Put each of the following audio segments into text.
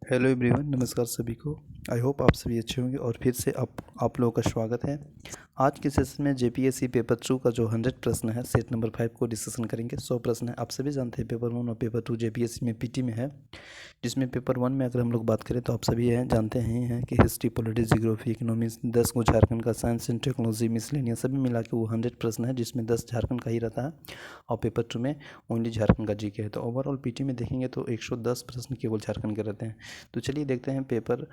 Hello everyone, नमस्कार सभी को। आई होप आप सभी अच्छे होंगे और फिर से आप लोगों का स्वागत है। आज के सेशन में जेपीएससी पेपर 2 का जो 100 प्रश्न है सेट नंबर 5 को डिस्कशन करेंगे। 100 प्रश्न है। आप सभी जानते हैं पेपर 1 और पेपर 2 जेपीएससी में पीटी में है, जिसमें पेपर 1 में अगर हम लोग बात करें तो आप सभी जानते हैं कि हिस्ट्री, पॉलिटिक्स, जियोग्राफी, इकोनॉमिक्स 10 को झारखंड का, साइंस एंड टेक्नोलॉजी, मिसलेनियस सभी मिला के वो 100 प्रश्न है, जिसमें 10 झारखंड का ही रहता है और पेपर 2 में ओनली झारखंड का जीके है। तो ओवरऑल पीटी में देखेंगे तो 110 प्रश्न केवल झारखंड के रहते हैं। तो चलिए देखते हैं पेपर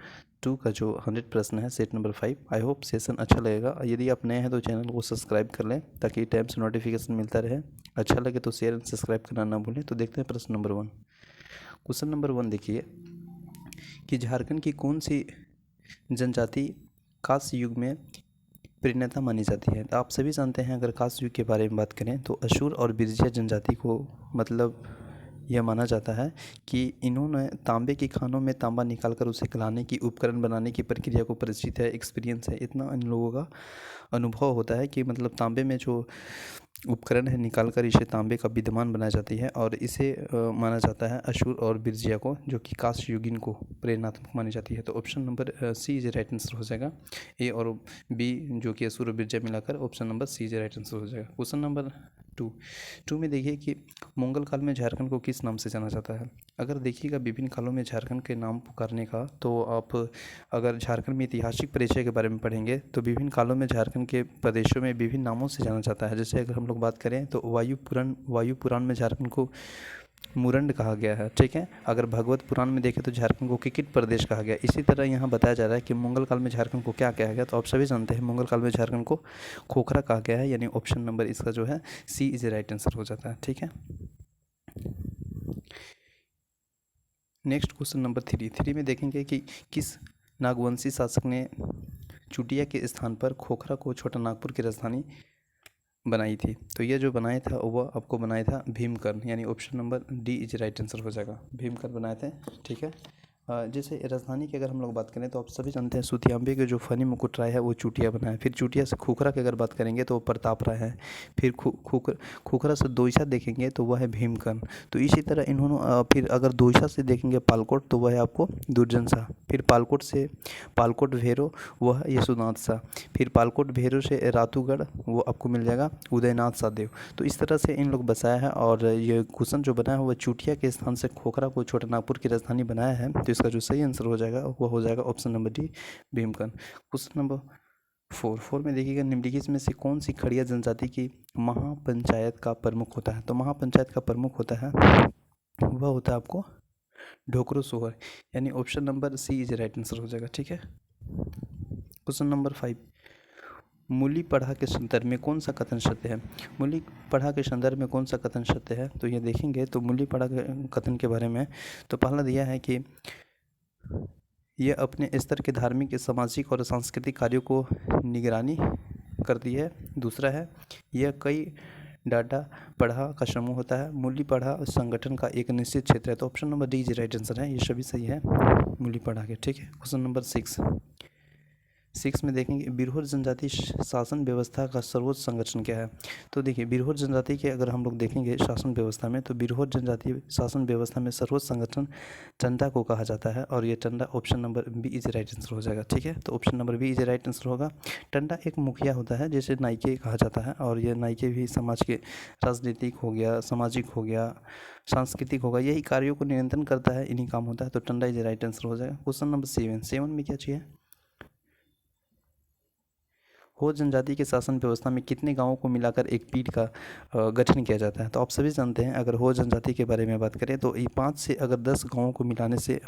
2 का जो 100 प्रश्न है set number 5। I hope session अच्छा लगेगा। यदि आप नए हैं तो चैनल को सब्सक्राइब कर लें ताकि टाइम से नोटिफिकेशन मिलता रहे। अच्छा लगे तो शेयर एंड सब्सक्राइब करना ना भूलें। तो देखते हैं प्रश्न नंबर 1। क्वेश्चन नंबर 1 देखिए कि झारखंड की कौन सी जनजाति कांस्य युग में प्रेरणा मानी जाती है। तो आप सभी जानते हैं, अगर कांस्य युग के बारे में बात करें तो असुर और बिरजिया जनजाति को मतलब यह माना जाता है कि इन्होंने तांबे की खानों में तांबा निकालकर उसे गलाने की उपकरण बनाने की प्रक्रिया को परिचित है, एक्सपीरियंस है। इतना इन लोगों का अनुभव होता है कि मतलब तांबे में जो उपकरण है निकालकर इसे तांबे का विद्यमान बनाई जाती है और इसे माना जाता है असुर और बिरजिया को, जो कि कांस्य युगीन को प्रेरणात्मक मानी जाती है। तो option number C is right answer हो जाएगा। ए और बी जो कि असुर और बिरजिया मिलाकर option number C is right answer हो जाएगा। क्वेश्चन नंबर 2 में देखिए कि मुगल काल में झारखंड को किस नाम से जाना जाता है। अगर देखिएगा विभिन्न कालों में झारखंड के नाम पुकारने का, तो आप अगर झारखंड में ऐतिहासिक परिचय के बारे में पढ़ेंगे तो विभिन्न कालों में झारखंड के प्रदेशों में विभिन्न नामों से जाना जाता है। जैसे अगर हम लोग बात करें तो वायु पुराण में झारखंड को मुरंड कहा गया है, ठीक है। अगर भगवत पुराण में देखें तो झारखंड को किकिट प्रदेश कहा गया। इसी तरह यहाँ बताया जा रहा है कि मुगल काल में झारखंड को क्या कहा गया। तो आप सभी जानते हैं मुगल काल में झारखंड को खोखरा कहा गया है, यानी ऑप्शन नंबर इसका जो है सी इज राइट आंसर हो जाता है, ठीक है। नेक्स्ट क्वेश्चन नंबर 3 में देखेंगे कि किस नागवंशी शासक ने चुटिया के स्थान पर खोखरा को छोटा नागपुर की राजधानी बनाई थी। तो ये जो बनाया था वह आपको बनाया था भीमकर्ण, यानी option number D is right answer हो जाएगा। भीमकर्ण बनाए थे, ठीक है। जैसे राजधानी की अगर हम लोग बात करें तो आप सभी जानते हैं सुतियांबे के जो फनी मुकुट राय है वो चुटिया बनाया है। फिर चुटिया से खोखरा की अगर बात करेंगे तो प्रताप राय है। फिर खोखरा से दोईसा देखेंगे तो वह है भीमकर्ण। तो इसी तरह इन्होंने फिर अगर दोईसा से देखेंगे पालकोट तो वह है आपको दुर्जन शाह। फिर पालकोट से पालकोट भेरो वह है यशोनाथ शाह। फिर पालकोट भेरो से रातूगढ़ वो आपको मिल जाएगा उदयनाथ शाहदेव। तो इस तरह से इन लोग बसाया है और ये क्वेश्चन जो बना है वह चुटिया के स्थान से खोखरा को छोटा नागपुर की राजधानी बनाया है। तो इसका जो सही आंसर हो जाएगा वो हो जाएगा option number D Bhimkarn. Question number 4 में देखिएगा निम्नलिखित में से कौन सी खड़िया जनजाति की महापंचायत का प्रमुख होता है। तो महापंचायत का प्रमुख होता है वह होता है आपको ढोकरो सोहर, यानी option number C is right answer हो जाएगा, ठीक है। क्वेश्चन नंबर 5, मूली पढ़ा के संदर्भ में कौन सा कथन सत्य है। मूली पढ़ा के संदर्भ में कौन सा कथन सत्य है। तो ये देखेंगे तो मूली पढ़ा के कथन के बारे में तो पहला दिया है कि यह अपने स्तर के धार्मिक, सामाजिक और सांस्कृतिक कार्यों को निगरानी करती है। दूसरा है यह कई डाटा पढ़ा का समूह होता है। मूली पढ़ा संगठन का एक निश्चित क्षेत्र है। तो option number D is right answer है, ये सभी सही है मूली पढ़ा के, ठीक है। क्वेश्चन नंबर 6 में देखेंगे बिरहोर जनजाति शासन व्यवस्था का सर्वोच्च संगठन क्या है। तो देखिए बिरहोर जनजाति के अगर हम लोग देखेंगे शासन व्यवस्था में तो बिरहोर जनजाति शासन व्यवस्था में सर्वोच्च संगठन टंडा को कहा जाता है और ये टंडा option number B is right answer हो जाएगा, ठीक है। तो option number B is right answer होगा। टंडा एक मुखिया होता है, जैसे नाइके कहा जाता है, और ये नाइके भी समाज के राजनीतिक हो गया, सामाजिक हो गया, सांस्कृतिक होगा, यही कार्यों को नियंत्रण करता है, इन्हीं काम होता है। तो टंडा इज राइट आंसर हो जाएगा। क्वेश्चन नंबर 7 में क्या चाहिए, हो जनजाति के शासन व्यवस्था में कितने गांवों को मिलाकर एक पीठ का गठन किया जाता है। तो आप सभी जानते हैं अगर हो जनजाति के बारे में बात करें तो ये 5 से अगर 10 गांवों को मिलाने से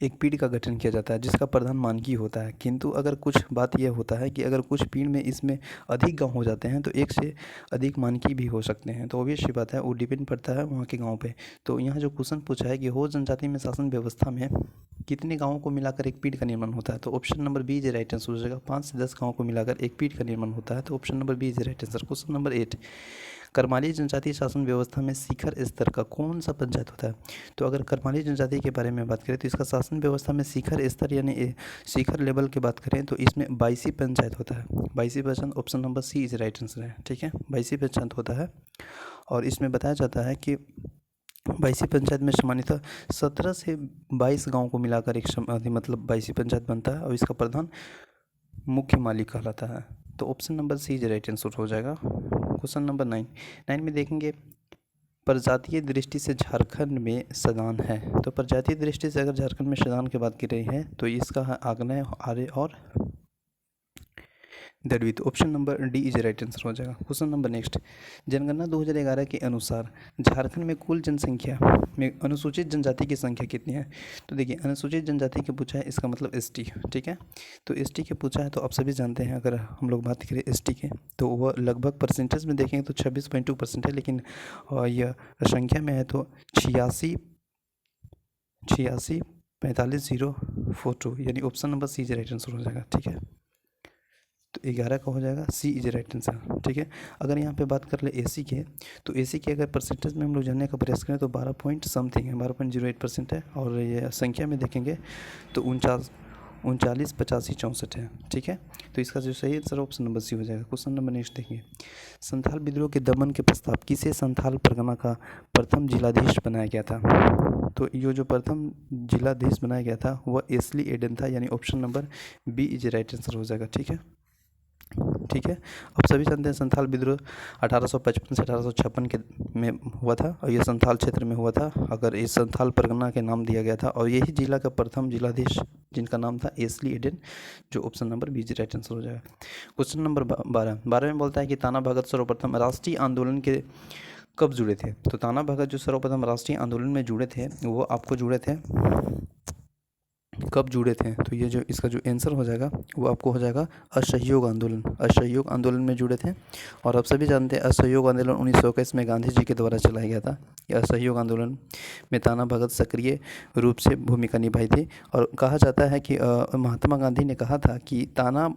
एक पीढ़ का गठन किया जाता है, जिसका प्रधान मानकी होता है। किंतु अगर कुछ बात यह होता है कि अगर कुछ पीढ़ में इसमें अधिक गांव हो जाते हैं तो एक से अधिक मानकी भी हो सकते हैं। तो ऑब्वियस सी बात है, वो डिपेंड पड़ता है वहाँ के गांव पे। तो यहाँ जो क्वेश्चन पूछा है कि हो जनजाति में शासन व्यवस्था में कितने गाँवों को मिलाकर एक पीढ़ का निर्माण होता है, तो option number B is right answer हो जाएगा। 5 से 10 गाँव को मिलाकर एक पीढ़ का निर्माण होता है। तो option number B is right answer. Question number 8, Karmali जनजाति शासन व्यवस्था में शिखर स्तर का कौन सा पंचायत होता है। तो अगर करमाली जनजाति के बारे में बात करें तो इसका शासन व्यवस्था में शिखर स्तर यानी शिखर लेवल की बात करें तो इसमें 22 पंचायत होता है। 22 panchayat option number C is right answer है, ठीक है। 22 पंचायत होता है और इसमें बताया जाता है कि बाईसी पंचायत में सामान्यतः 17 से 22 गाँव को मिलाकर एक मतलब बाईसी पंचायत बनता है और इसका प्रधान मुख्य मालिक कहलाता है। तो option number C is right answer हो जाएगा। क्वेश्चन नंबर 9 में देखेंगे प्रजातीय दृष्टि से झारखंड में सदान है। तो प्रजातीय दृष्टि से अगर झारखंड में सदान की बात की रही है तो इसका है आग्नेय, आर्य और द्रविड़। Option number D is right answer हो जाएगा। क्वेश्चन नंबर नेक्स्ट, जनगणना 2011 के अनुसार झारखंड में कुल जनसंख्या में अनुसूचित जनजाति की संख्या कितनी है। तो देखिए अनुसूचित जनजाति के पूछा है, इसका मतलब एसटी, ठीक है। तो एसटी के पूछा है तो आप सभी जानते हैं, अगर हम लोग बात करें एसटी के तो वह लगभग परसेंटेज में देखेंगे तो 26.2% है, लेकिन यह संख्या में है तो 46,45,042 यानी option number C is right answer हो जाएगा, ठीक है। तो 11 का हो जाएगा सी इज राइट आंसर, ठीक है। अगर यहाँ पे बात कर ले एसी के तो एसी के अगर परसेंटेज में हम लोग जानने का प्रयास करें तो 12 पॉइंट समथिंग है, 12.08% है। और ये संख्या में देखेंगे तो 39, 85, 64 है, ठीक है। तो इसका जो सही आंसर ऑप्शन नंबर सी हो जाएगा। क्वेश्चन नंबर नेक्स्ट देखिए, संथाल विद्रोह के दमन के प्रस्ताव किसे संथाल परगना का प्रथम जिलाधीश बनाया गया था। तो ये जो प्रथम जिलाधीश बनाया गया था वह एस्ली एडन था, यानी option number B is right answer हो जाएगा, ठीक है। ठीक है, अब सभी जानते हैं संथाल विद्रोह 1855 से 1856 के में हुआ था और ये संथाल क्षेत्र में हुआ था। अगर इस संथाल परगना के नाम दिया गया था और यही जिला का प्रथम जिलाधीश जिनका नाम था एस्ली एडन, जो option number B right answer हो जाएगा। क्वेश्चन नंबर 12 में बोलता है कि ताना भगत सर्वप्रथम राष्ट्रीय आंदोलन के कब जुड़े थे। तो ताना भगत जो सर्वप्रथम राष्ट्रीय आंदोलन में जुड़े थे वो आपको जुड़े थे कब जुड़े थे। तो ये जो इसका जो आंसर हो जाएगा वो आपको हो जाएगा असहयोग आंदोलन, असहयोग आंदोलन में जुड़े थे। और आप सभी जानते हैं असहयोग आंदोलन 1921 में गांधी जी के द्वारा चलाया गया था। यह असहयोग आंदोलन में ताना भगत सक्रिय रूप से भूमिका निभाई थी और कहा जाता है कि महात्मा गांधी ने कहा था कि ताना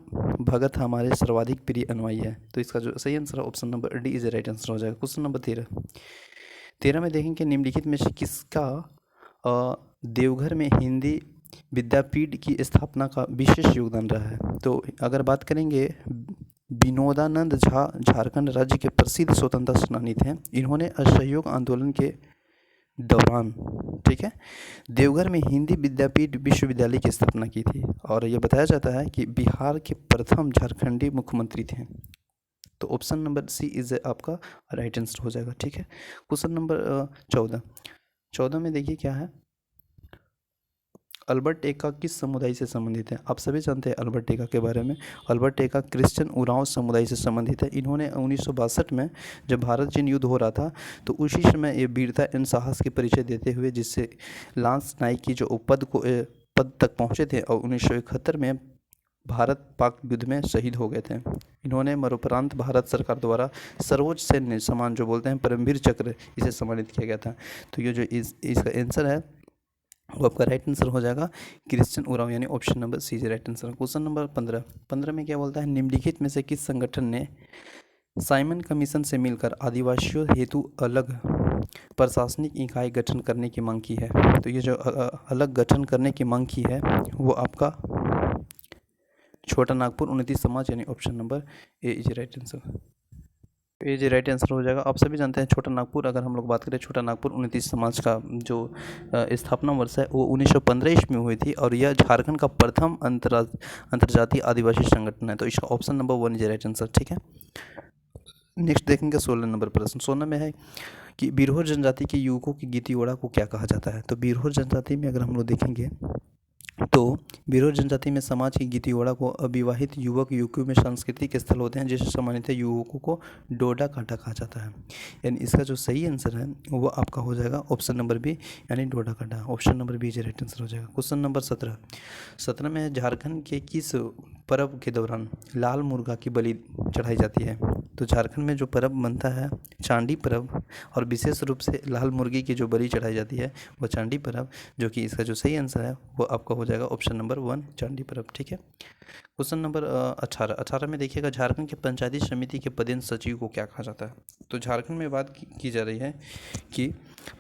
भगत हमारे सर्वाधिक प्रिय अनुयायी है। तो इसका जो सही answer option number D is right answer हो जाएगा। क्वेश्चन नंबर 13 में देखेंगे निम्नलिखित में से किसका देवघर में हिंदी विद्यापीठ की स्थापना का विशेष योगदान रहा है। तो अगर बात करेंगे विनोदानंद झा झारखंड राज्य के प्रसिद्ध स्वतंत्रता सेनानी थे। इन्होंने असहयोग आंदोलन के दौरान, ठीक है, देवघर में हिंदी विद्यापीठ विश्वविद्यालय की स्थापना की थी और यह बताया जाता है कि बिहार के प्रथम झारखंडी मुख्यमंत्री थे। तो ऑप्शन नंबर सी इज आपका राइट आंसर हो जाएगा, ठीक है। क्वेश्चन नंबर 14 में देखिए क्या है, अल्बर्ट एक्का किस समुदाय से संबंधित है। आप सभी जानते हैं अल्बर्ट एक्का के बारे में। अल्बर्ट एक्का क्रिश्चियन उरांव समुदाय से संबंधित है। इन्होंने 1962 में जब भारत चीन युद्ध हो रहा था तो उसी समय ये वीरता एवं साहस के परिचय देते हुए जिससे लांस नाइक की जो पद तक पहुँचे थे और 1971 में भारत पाक युद्ध में शहीद हो गए थे। इन्होंने मरणोपरांत भारत सरकार द्वारा सर्वोच्च सैन्य सम्मान जो बोलते हैं परमवीर चक्र, इसे सम्मानित किया गया था। तो ये जो इसका आंसर है वो आपका राइट आंसर हो जाएगा क्रिश्चियन उरांव, यानी option number C is right answer. Question number 15 में क्या बोलता है, निम्नलिखित में से किस संगठन ने साइमन कमीशन से मिलकर आदिवासियों हेतु अलग प्रशासनिक इकाई गठन करने की मांग की है। तो ये जो अलग गठन करने की मांग की है वो आपका छोटा नागपुर उन्नति समाज, यानी option number A is right answer. ये जो राइट आंसर हो जाएगा। आप सभी जानते हैं छोटा नागपुर, अगर हम लोग बात करें छोटा नागपुर उन्नति समाज का जो स्थापना वर्ष है वो 1915 ईस्वी में हुई थी और यह झारखंड का प्रथम अंतर्जातीय आदिवासी संगठन है। तो इसका option number 1 is right answer, ठीक है। नेक्स्ट देखेंगे 16 नंबर प्रश्न। 16 में है कि बिरहोर जनजाति के युवकों की गीतीगोड़ा को क्या कहा जाता है। तो बिरहोर जनजाति में अगर हम लोग देखेंगे तो बिरहोर जनजाति में समाज की गीतीगोड़ा को अविवाहित युवक युवतियों में सांस्कृतिक स्थल होते हैं जिसे सामान्यतः युवकों को डोडा काटा कहा जाता है। यानी इसका जो सही आंसर है वो आपका हो जाएगा ऑप्शन नंबर बी, यानी डोडा काटा, ऑप्शन नंबर बी जो राइट आंसर हो जाएगा। क्वेश्चन नंबर 17 में झारखंड के किस पर्व के दौरान लाल मुर्गा की बलि चढ़ाई जाती है। तो झारखंड में जो पर्व बनता है चांदी पर्व, और विशेष रूप से लाल मुर्गी की जो बलि चढ़ाई जाती है वो चांदी पर्व, जो कि इसका जो सही आंसर है वो आपका हो जाएगा ऑप्शन नंबर 1 चांदी पर्व, ठीक है। क्वेश्चन नंबर 18 में देखिएगा, झारखंड के पंचायती समिति के पदेन सचिव को क्या कहा जाता है। तो झारखंड में बात की जा रही है कि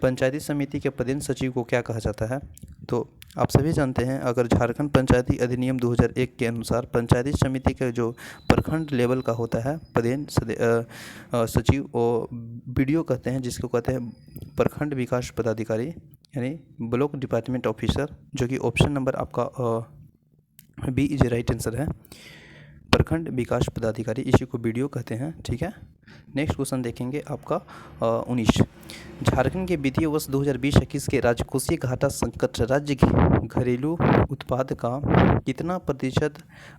पंचायती समिति के पदेन सचिव को क्या कहा जाता है। तो आप सभी जानते हैं अगर झारखंड पंचायती अधिनियम 2001 के अनुसार पंचायती समिति का जो प्रखंड लेवल का होता है प्रधान सचिव और बीडीओ कहते हैं, जिसको कहते हैं प्रखंड विकास पदाधिकारी यानी ब्लॉक डिपार्टमेंट ऑफिसर, जो कि ऑप्शन नंबर आपका बी इज राइट आंसर है, प्रखंड विकास पदाधिकारी, इसी को बीडीओ कहते हैं। ठीक है, नेक्स्ट क्वेश्चन देखेंगे आपका 19। झारखंड के वित्तीय वर्ष 2020-21 के राजकोषीय घाटा संकट राज्य के घरेलू उत्पाद का कितना प्रतिशत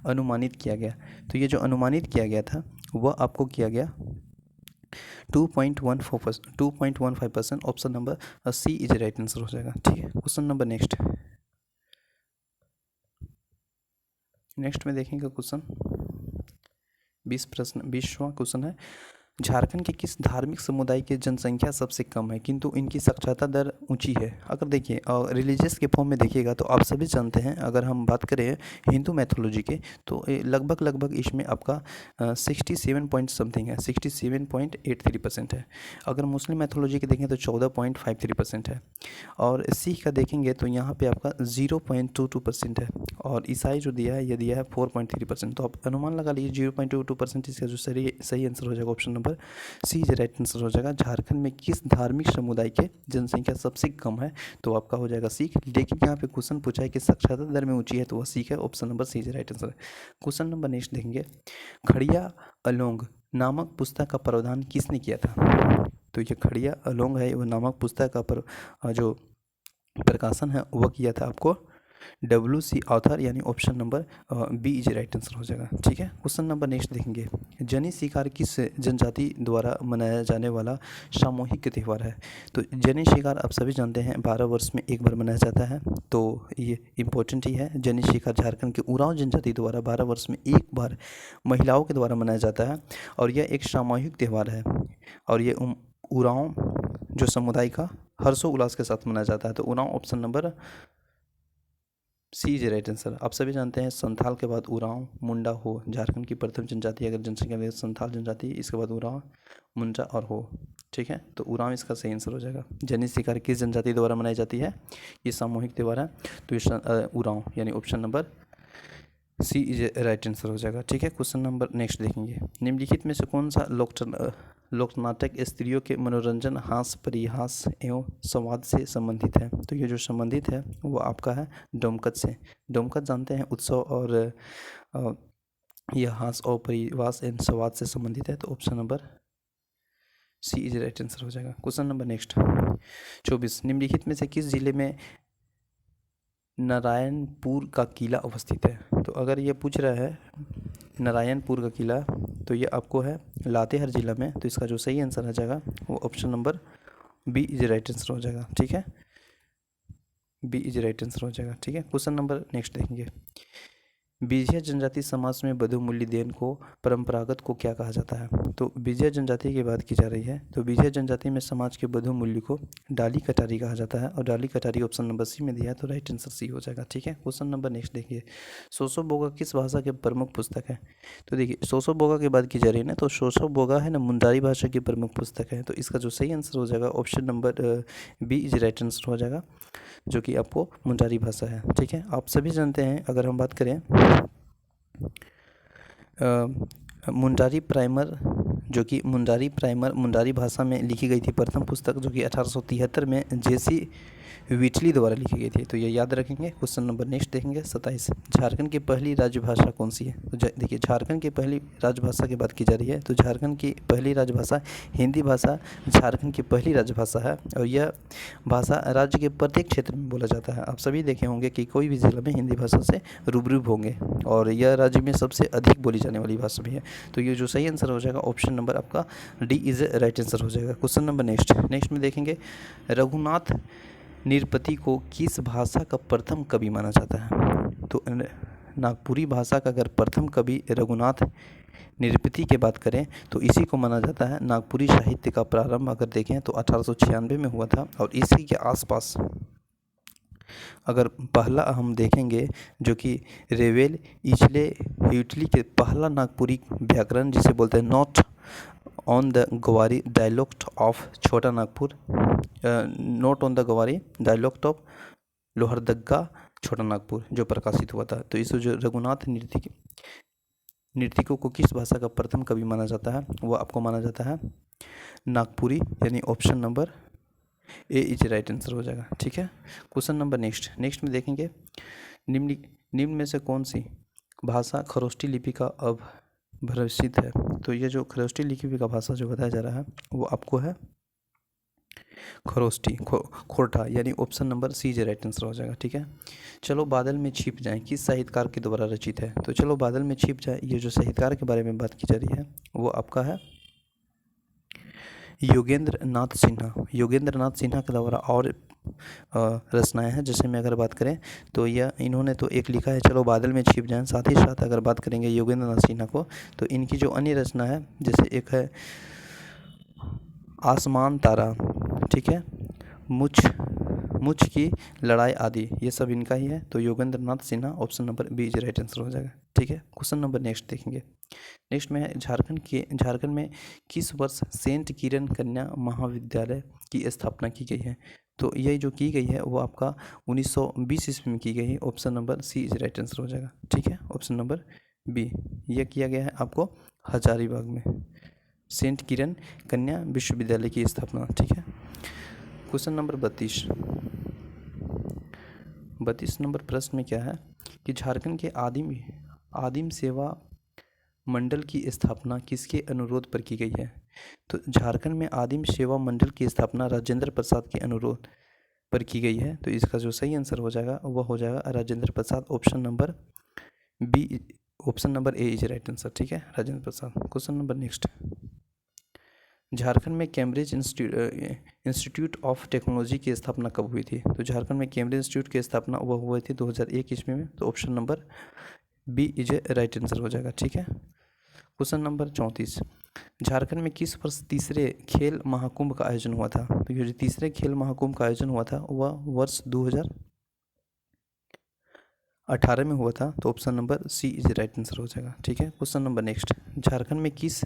अनुमानित किया गया? तो ये जो अनुमानित किया गया था वह आपको किया गया 2.15%। Option number C is right answer हो जाएगा। ठीक है, क्वेश्चन नंबर नेक्स्ट में देखेंगे क्वेश्चन 20वां क्वेश्चन है, झारखंड के किस धार्मिक समुदाय की जनसंख्या सबसे कम है किंतु इनकी साक्षरता दर ऊंची है? अगर देखिए रिलीजियस के फॉर्म में देखिएगा तो आप सभी जानते हैं, अगर हम बात करें हिंदू मैथोलॉजी के तो लगभग इसमें आपका 67 पॉइंट समथिंग है, 67.83% है। अगर मुस्लिम मैथोलॉजी के देखें तो 14.53% है, और सिख का देखेंगे तो यहाँ पे आपका 0.22% है, और ईसाई जो दिया है ये दिया है 4.3%। तो आप अनुमान लगा लीजिए 0.22%। इसका जो सही आंसर हो जाएगा option number C is right answer हो जाएगा। झारखंड में किस धार्मिक समुदाय के जनसंख्या सबसे कम है? तो आपका हो जाएगा सिख। लेकिन यहाँ पे क्वेश्चन पूछा है कि साक्षरता दर में ऊंची है तो वह सिख है, option number C is right answer है। क्वेश्चन नंबर नेक्स्ट देखेंगे, खड़िया अलोंग नामक पुस्तक का प्रावधान किसने किया था? तो ये खड़िया अलोंग है, वो नामक पुस्तक का जो प्रकाशन है वह किया था आपको WC ऑथर, यानी option number B is right answer हो जाएगा। ठीक है, क्वेश्चन नंबर नेक्स्ट देखेंगे, जनी शिकार किस जनजाति द्वारा मनाया जाने वाला सामूहिक त्यौहार है? तो जनी शिकार आप सभी जानते हैं 12 वर्ष में एक बार मनाया जाता है, तो ये इम्पोर्टेंट ही है। जनी शिकार झारखंड के उरांव जनजाति द्वारा 12 वर्ष में एक बार महिलाओं के द्वारा मनाया जाता है, और यह एक सामूहिक त्यौहार है, और ये उरांव जो समुदाय का हर्षोल्लास के साथ मनाया जाता है। तो Oraon option number C is right answer. आप सभी जानते हैं संथाल के बाद उरांव मुंडा हो झारखंड की प्रथम जनजाति, अगर जनसंख्या में संथाल जनजाति, इसके बाद उरांव मुंडा और हो। ठीक है, तो उरांव इसका सही आंसर हो जाएगा। जनी शिकार किस जनजाति द्वारा मनाई जाती है? ये सामूहिक त्यौहार है, तो ये उरांव यानी option number C is right answer हो जाएगा। ठीक है, क्वेश्चन नंबर नेक्स्ट देखेंगे, निम्नलिखित में से कौन सा लोक नाटक स्त्रियों के मनोरंजन, हास्य, परिहास एवं संवाद से संबंधित है? तो ये जो संबंधित है वो आपका है डोमकच से। डोमकच जानते हैं उत्सव और यह हास्य और परिहास एवं संवाद से संबंधित है, तो option number C is right answer हो जाएगा। क्वेश्चन नंबर नेक्स्ट 24, निम्नलिखित में से किस जिले में नारायणपुर का किला अवस्थित है? तो अगर ये पूछ रहा है नारायणपुर का किला, तो ये आपको है लातेहार जिला में, तो इसका जो सही आंसर आ जाएगा वो option number B is right answer हो जाएगा। ठीक है, बी इज राइट आंसर हो जाएगा। ठीक है, क्वेश्चन नंबर नेक्स्ट देखेंगे, विजय जनजाति समाज में बहुमूल्य देन को परंपरागत को क्या कहा जाता है? तो विजय जनजाति की बात की जा रही है, तो विजय जनजाति में समाज के बहुमूल्य को डाली कटारी कहा जाता है, और डाली कटारी ऑप्शन नंबर सी में दिया है, तो राइट आंसर सी हो जाएगा। ठीक है, क्वेश्चन नंबर नेक्स्ट देखिए, सोसो बोगा किस भाषा के प्रमुख पुस्तक है? तो देखिए सोसो बोगा की बात की जा रही है ना, तो सोसो बोगा है ना मुंडारी भाषा की प्रमुख पुस्तक है, तो इसका जो सही आंसर हो जाएगा option number B is right answer हो जाएगा, जो कि आपको मुंडारी भाषा है। ठीक है, आप सभी जानते हैं, अगर हम बात करें मुंडारी प्राइमर, जो कि मुंडारी भाषा में लिखी गई थी प्रथम पुस्तक, जो कि 1873 में जेसी विटली द्वारा लिखी गई थी, तो ये याद रखेंगे। क्वेश्चन नंबर नेक्स्ट देखेंगे 27, झारखंड की पहली राजभाषा कौन सी है? तो देखिए झारखंड की पहली राजभाषा की बात की जा रही है, तो झारखंड की पहली राजभाषा हिंदी भाषा झारखंड की पहली राजभाषा है, और यह भाषा राज्य के प्रत्येक क्षेत्र में बोला जाता है। आप सभी देखे होंगे कि कोई भी जिला में हिंदी भाषा से रूबरू होंगे, और यह राज्य में सबसे अधिक बोली जाने वाली भाषा भी है, तो ये जो सही आंसर हो जाएगा ऑप्शन नंबर आपका डी इज राइट आंसर हो जाएगा। क्वेश्चन नंबर नेक्स्ट में देखेंगे, रघुनाथ निरपति को किस भाषा का प्रथम कवि माना जाता है? तो नागपुरी भाषा का अगर प्रथम कवि रघुनाथ निरपति की बात करें तो इसी को माना जाता है। नागपुरी साहित्य का प्रारंभ अगर देखें तो 1896 में हुआ था, और इसी के आसपास अगर पहला हम देखेंगे जो कि रेवेल इचले ह्यूटली के पहला नागपुरी व्याकरण जिसे बोलते हैं नोट ऑन द गवारी डायलॉक्ट ऑफ छोटा नागपुर, नोट ऑन द गवारी डायलॉक्ट ऑफ लोहरदग्गा छोटा नागपुर जो प्रकाशित हुआ था। तो इस जो रघुनाथ नृत्यकों को किस भाषा का प्रथम कवि माना जाता है, वो आपको माना जाता है नागपुरी, यानी option number A is right answer हो जाएगा। ठीक है, क्वेश्चन नंबर नेक्स्ट में देखेंगे, निम्न में से कौन सी भाषा खरोष्टी लिपि का अभ्रसित है। तो ये जो खरोष्टी लिपि का भाषा जो बताया जा रहा है वो आपको है खरोष्टी खोरठा, यानी ऑप्शन नंबर सी जे राइट आंसर हो जाएगा। ठीक है, चलो बादल में छिप जाए किस साहित्यकार के द्वारा रचित है। तो चलो बादल में छिप जाए, ये जो साहित्यकार के बारे में बात की जा रही है वो आपका है योगेंद्र नाथ सिन्हा। योगेंद्र नाथ सिन्हा के द्वारा और रचनाएं हैं, जैसे में अगर बात करें तो यह इन्होंने तो एक लिखा है चलो बादल में छिप जाएं, साथ ही साथ अगर बात करेंगे योगेंद्र नाथ सिन्हा को तो इनकी जो अन्य रचना है, जैसे एक है आसमान तारा, ठीक है, मुझ की लड़ाई आदि, ये सब इनका ही है। तो Yogendra Nath Sinha option number B is right answer हो जाएगा। ठीक है, क्वेश्चन नंबर नेक्स्ट देखेंगे। नेक्स्ट में है झारखंड में किस वर्ष सेंट किरण कन्या महाविद्यालय की स्थापना की गई है। तो ये जो की गई है वो आपका 1920 ईस्वी में की गई है। Option number C is right answer हो जाएगा। ठीक है, ऑप्शन नंबर बी, यह किया गया है आपको हजारीबाग में, सेंट किरण कन्या विश्वविद्यालय की स्थापना। ठीक है, क्वेश्चन नंबर 32 नंबर प्रश्न में क्या है कि झारखंड के आदिम सेवा मंडल की स्थापना किसके अनुरोध पर की गई है। तो झारखंड में आदिम सेवा मंडल की स्थापना राजेंद्र प्रसाद के अनुरोध पर की गई है। तो इसका जो सही आंसर हो जाएगा वह हो जाएगा Rajendra Prasad, option number B, option number A is right answer. ठीक है, Rajendra Prasad. Question number next, Jharkhand में कैम्ब्रिज इंस्टीट्यूट ऑफ टेक्नोलॉजी की स्थापना कब हुई थी। तो झारखंड में कैम्ब्रिज इंस्टीट्यूट की स्थापना वह हुई थी 2001 ईस्वी में। तो option number B is right answer हो जाएगा। ठीक है, क्वेश्चन नंबर 34, झारखंड में किस वर्ष तीसरे खेल महाकुंभ का आयोजन हुआ था। तो ये जो तीसरे खेल महाकुंभ का आयोजन हुआ था वह वर्ष 2018 में हुआ था। तो option number C is right answer हो जाएगा। ठीक है, क्वेश्चन नंबर नेक्स्ट, झारखंड में किस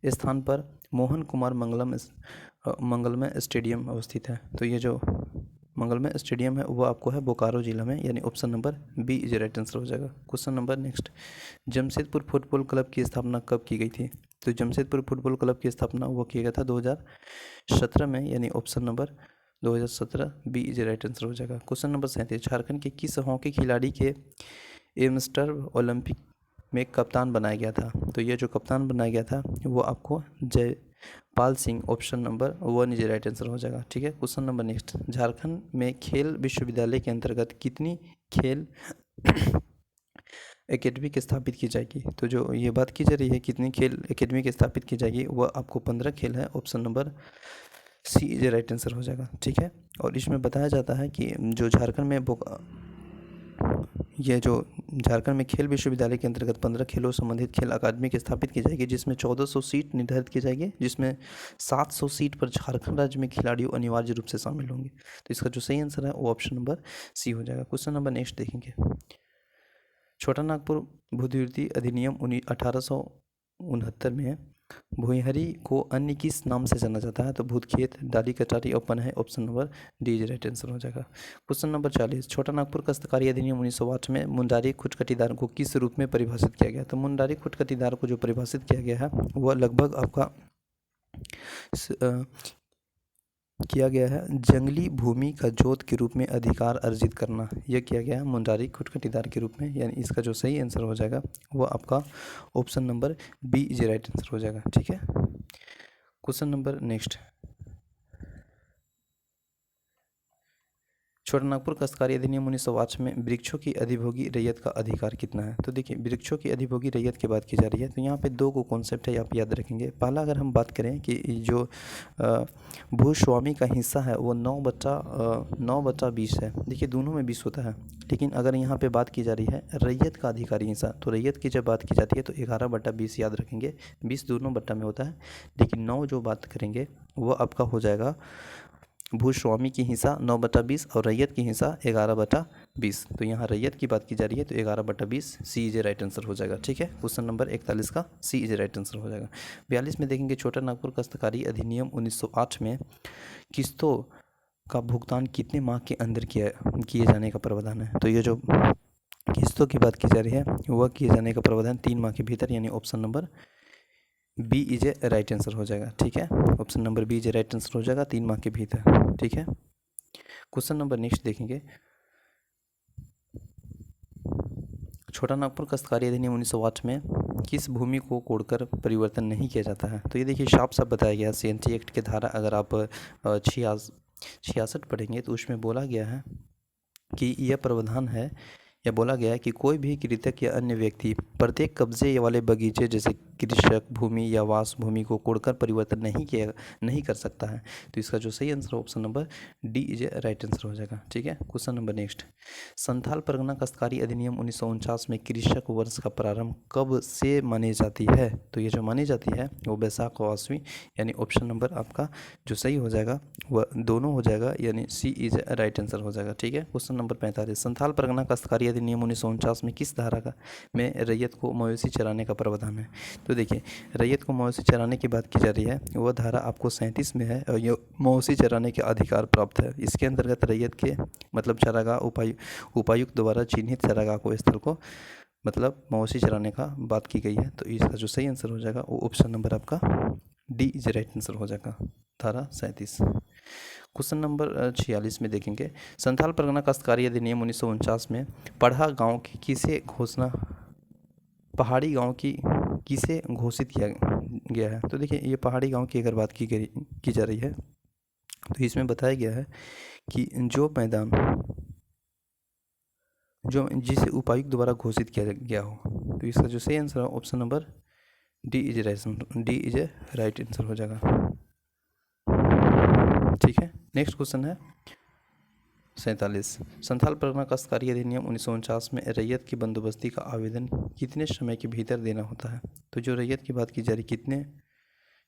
स्थान पर मोहन कुमार मंगलमय स्टेडियम अवस्थित है। तो ये जो मंगलमय स्टेडियम है वो आपको है बोकारो जिला में, यानी option number B is right answer हो जाएगा। Question number next, Jamshedpur football club की स्थापना कब की गई थी। तो जमशेदपुर फुटबॉल क्लब की स्थापना वो किया गया था 2017 में, यानी option number 2017 B is right answer हो जाएगा। क्वेश्चन नंबर 37, झारखंड के किस हॉकी खिलाड़ी के एम्स्टर ओलंपिक में कप्तान बनाया गया था। तो ये जो कप्तान बनाया गया था वो आपको Jaipal Singh, option number 1 is right answer हो जाएगा। ठीक है, क्वेश्चन नंबर नेक्स्ट, झारखंड में खेल विश्वविद्यालय के अंतर्गत कितनी खेल एकेडमी स्थापित की जाएगी। तो जो ये बात की जा रही है कितनी खेल एकेडमी स्थापित की जाएगी वह आपको 15 खेल है, option number C is right answer हो जाएगा। ठीक है, और इसमें बताया जाता है कि जो झारखंड में ये जो झारखंड में खेल विश्वविद्यालय के अंतर्गत 15 खेलों संबंधित खेल अकादमी की स्थापित की जाएगी, जिसमें 1400 सीट निर्धारित की जाएगी, जिसमें 700 सीट पर झारखंड राज्य में खिलाड़ी अनिवार्य रूप से शामिल होंगे। तो इसका जो सही आंसर है वो ऑप्शन नंबर सी हो जाएगा। क्वेश्चन नंबर नेक्स्ट देखेंगे, छोटा नागपुर भूधिवृत्ति अधिनियम 1869 में भुईहरी को अन्य किस नाम से जाना जाता है। तो भूतखेत, डाली कटारी और Panah, option number D is right answer हो जाएगा। क्वेश्चन नंबर 40, छोटा नागपुर काश्तकारी अधिनियम 1908 में मुंडारी खुटकटीदार को किस रूप में परिभाषित किया गया। तो मुंडारी खुटकटीदार को जो परिभाषित किया गया है वह लगभग आपका किया गया है जंगली भूमि का जोत के रूप में अधिकार अर्जित करना, यह किया गया है मुंडारी खुटकटीदार के रूप में, यानी इसका जो सही आंसर हो जाएगा वो आपका option number B is right answer हो जाएगा। ठीक है, क्वेश्चन नंबर नेक्स्ट, छोटा नागपुर काश्तकारी अधिनियम 1908 में वृक्षों की अधिभोगी रैयत का अधिकार कितना है। तो देखिए वृक्षों की अधिभोगी रैयत की बात की जा रही है, तो यहाँ पे दो को कॉन्सेप्ट है, आप याद रखेंगे। पहला अगर हम बात करें कि जो भूस्वामी का हिस्सा है वो 9/20 है। देखिए दोनों में 20 होता है, लेकिन अगर यहाँ पे बात की जा रही है रैयत का अधिकारी हिस्सा, तो रैयत की जब बात की जाती है तो 11/20 याद रखेंगे। 20 दोनों बट्टा में होता है, लेकिन 9 जो बात करेंगे वो आपका हो जाएगा भूस्वामी की हिस्सा 9/20 और रैयत की हिस्सा 11/20। तो यहाँ रैयत की बात की जा रही है तो 11/20 सी इज राइट आंसर हो जाएगा। ठीक है, क्वेश्चन नंबर 41 का सी इज राइट आंसर हो जाएगा। 42 में देखेंगे, छोटा नागपुर काश्तकारी अधिनियम 1908 में किस्तों का भुगतान कितने माह के अंदर किए जाने का प्रावधान है। तो ये जो किस्तों की बात की जा रही है वह किए जाने का प्रावधान 3 माह के भीतर, यानी option number B is a right answer हो जाएगा। ठीक है, option number B is a right answer हो जाएगा 3 माह के भीतर। ठीक है, क्वेश्चन नंबर नेक्स्ट देखेंगे। छोटा नागपुर काश्तकारी अधिनियम 1908 में किस भूमि को कोड़कर परिवर्तन नहीं किया जाता है। तो ये देखिए साफ साफ बताया गया है सीएनटी एक्ट के धारा, अगर आप 66 पढ़ेंगे तो उसमें बोला गया है कि यह प्रावधान है, या बोला गया है कि कोई भी कृतक या अन्य व्यक्ति प्रत्येक कब्जे वाले बगीचे जैसे कृषक भूमि या वास भूमि को कोड़कर परिवर्तन नहीं कर सकता है। तो इसका जो सही answer option number D is right answer हो जाएगा। ठीक है, question number next. Santhal Pargana काश्तकारी अधिनियम 1949 में कृषक वर्ष का प्रारंभ कब से मानी जाती है। तो ये जो मानी जाती है वो बैसाख और आश्विन, यानी ऑप्शन नंबर आपका जो सही हो जाएगा वह दोनों हो जाएगा, यानी सी इज राइट आंसर हो जाएगा। ठीक है, क्वेश्चन नंबर 45। संथाल परगना काश्तकारी अधिनियम 1949 में किस धारा का में रैयत को मवेशी चराने का प्रावधान है। तो देखिए रैयत को मवेशी चराने की बात की जा रही है, वह धारा आपको 37 में है और ये मवेशी चराने के अधिकार प्राप्त है। इसके अंतर्गत रैयत के मतलब चारागाह उपायुक्त द्वारा चिन्हित चारागाह को स्थल को मतलब मवेशी चराने का बात की गई है। तो इसका जो सही आंसर हो जाएगा वो ऑप्शन नंबर आपका डी इज राइट आंसर हो जाएगा, धारा 37। क्वेश्चन नंबर 46 में देखेंगे। संथाल परगना काश्तकारी अधिनियम 1949 में पहाड़ी गांव की किसे घोषित किया गया है। तो देखिए ये पहाड़ी गांव की अगर बात की जा रही है तो इसमें बताया गया है कि जो मैदान जो जिसे उपायुक्त द्वारा घोषित किया गया हो। तो इसका जो सही आंसर है option number D is right answer हो जाएगा। ठीक है, नेक्स्ट क्वेश्चन है 47। संथाल परगना काश्तकारी अधिनियम 1949 में रैयत की बंदोबस्ती का आवेदन कितने समय के भीतर देना होता है। तो जो रैयत की बात की जा रही कितने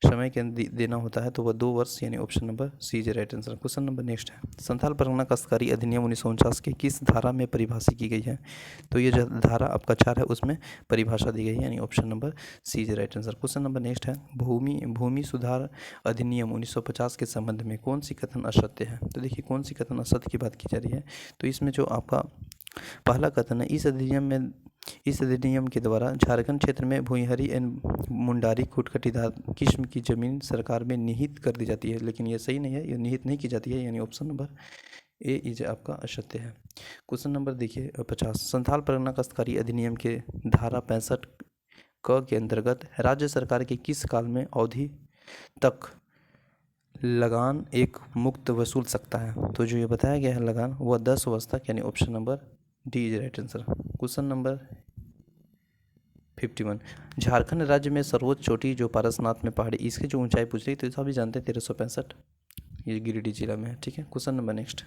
समय के अंदर देना होता है, तो वह 2 वर्ष, यानी option number C is right answer. Question number next है। संथाल परगना काश्तकारी अधिनियम 1949 के किस धारा में परिभाषित की गई है। तो ये जो धारा आपका 4 है उसमें परिभाषा दी गई है, यानी option number C is right answer. Question number next है। भूमि सुधार अधिनियम 1950 के संबंध में कौन सी कथन असत्य है। तो देखिए कौन सी कथन असत्य की बात की जा रही है। तो इसमें जो आपका पहला कथन है, इस अधिनियम के द्वारा झारखंड क्षेत्र में भुइंहरी एवं मुंडारी खुटखटीदार किस्म की जमीन सरकार में निहित कर दी जाती है, लेकिन ये सही नहीं है, ये निहित नहीं की जाती है, यानी ऑप्शन नंबर ए इज आपका असत्य है। क्वेश्चन नंबर देखिए 50। संथाल परगना काश्तकारी अधिनियम के धारा 65 क के अंतर्गत राज्य सरकार के किस काल में अवधि तक लगान एक मुक्त वसूल सकता है। तो जो ये बताया गया है लगान वह 10 वर्ष तक, यानी option number D is right answer. Question number 51। Jharkhand राज्य में सर्वोच्च चोटी जो पारसनाथ में पहाड़ी, इसकी जो ऊंचाई पूछ रही तो सभी जानते हैं 1365, ये गिरिडीह जिला में है। ठीक है, क्वेश्चन नंबर नेक्स्ट।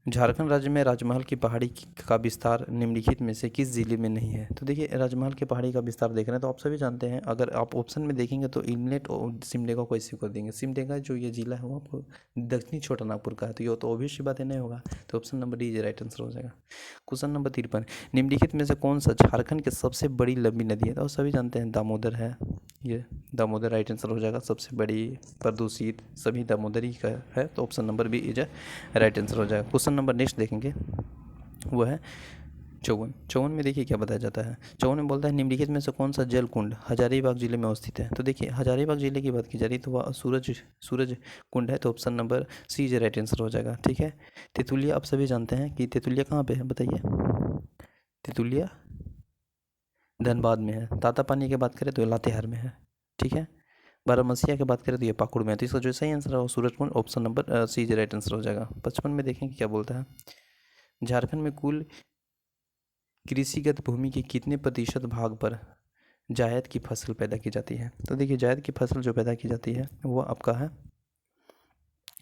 झारखंड राज्य में राजमहल की पहाड़ी का विस्तार निम्नलिखित में से किस जिले में नहीं है। तो देखिए राजमहल की पहाड़ी का विस्तार देख रहे हैं तो आप सभी जानते हैं, अगर आप ऑप्शन में देखेंगे तो इनलेट और सिमडेगा को ऐसे कर देंगे। सिमडेगा जो ये जिला है वो आपको दक्षिणी छोटा नागपुर का है, तो ये तो ऑब्वियस सी बात है नहीं होगा, तो option number D is right answer हो जाएगा। Question number 53। निम्नलिखित में से कौन सा झारखंड की सबसे बड़ी लंबी नदी है। तो सभी जानते हैं दामोदर है, ये दामोदर राइट आंसर हो जाएगा। सबसे बड़ी प्रदूषित सभी दामोदर ही का है, तो option number B is right answer हो जाएगा। क्वेश्चन नंबर नेक्स्ट देखेंगे वो है 54 में देखिए क्या बताया जाता है। 54 में बोलता है निम्नलिखित में से कौन सा जल कुंड हजारीबाग जिले में अवस्थित है। तो देखिए हजारीबाग जिले की बात की जा रही है तो वह सूरज कुंड है, तो option number C is right answer हो जाएगा। ठीक है, तेतुलिया आप सभी जानते हैं कि तेतुलिया कहाँ पे है बताइए। तेतुलिया धनबाद में है। तातापानी की बात करें तो लातेहार में है। ठीक है, बारामसिया की बात करें तो ये पाकुड़ में है। तो इसका जो सही आंसर है वो Surajkund, option number C is right answer हो जाएगा। 55 में देखेंगे क्या बोलता है। झारखंड में कुल कृषिगत भूमि के कितने प्रतिशत भाग पर जायद की फसल पैदा की जाती है। तो देखिए जायद की फसल जो पैदा की जाती है वो आपका है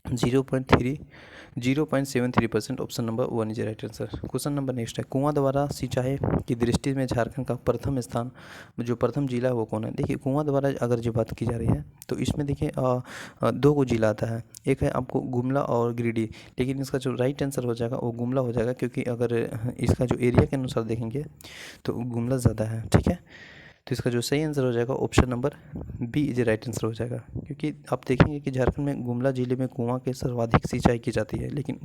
0.73%, option number 1 is right answer. Question number next है। कुआं द्वारा सिंचाई की दृष्टि में झारखंड का प्रथम स्थान जो प्रथम जिला है वो कौन है। देखिए कुआं द्वारा अगर जो बात की जा रही है तो इसमें देखिए 2 को जिला आता है, एक है आपको गुमला और गिरिडीह, लेकिन इसका जो राइट आंसर हो जाएगा वो गुमला हो जाएगा, क्योंकि अगर इसका जो एरिया के अनुसार देखेंगे तो गुमला ज़्यादा है। ठीक है, तो इसका जो सही आंसर हो जाएगा option number B is right answer हो जाएगा। क्योंकि आप देखेंगे कि झारखंड में गुमला जिले में कुआं के सर्वाधिक सिंचाई की जाती है, लेकिन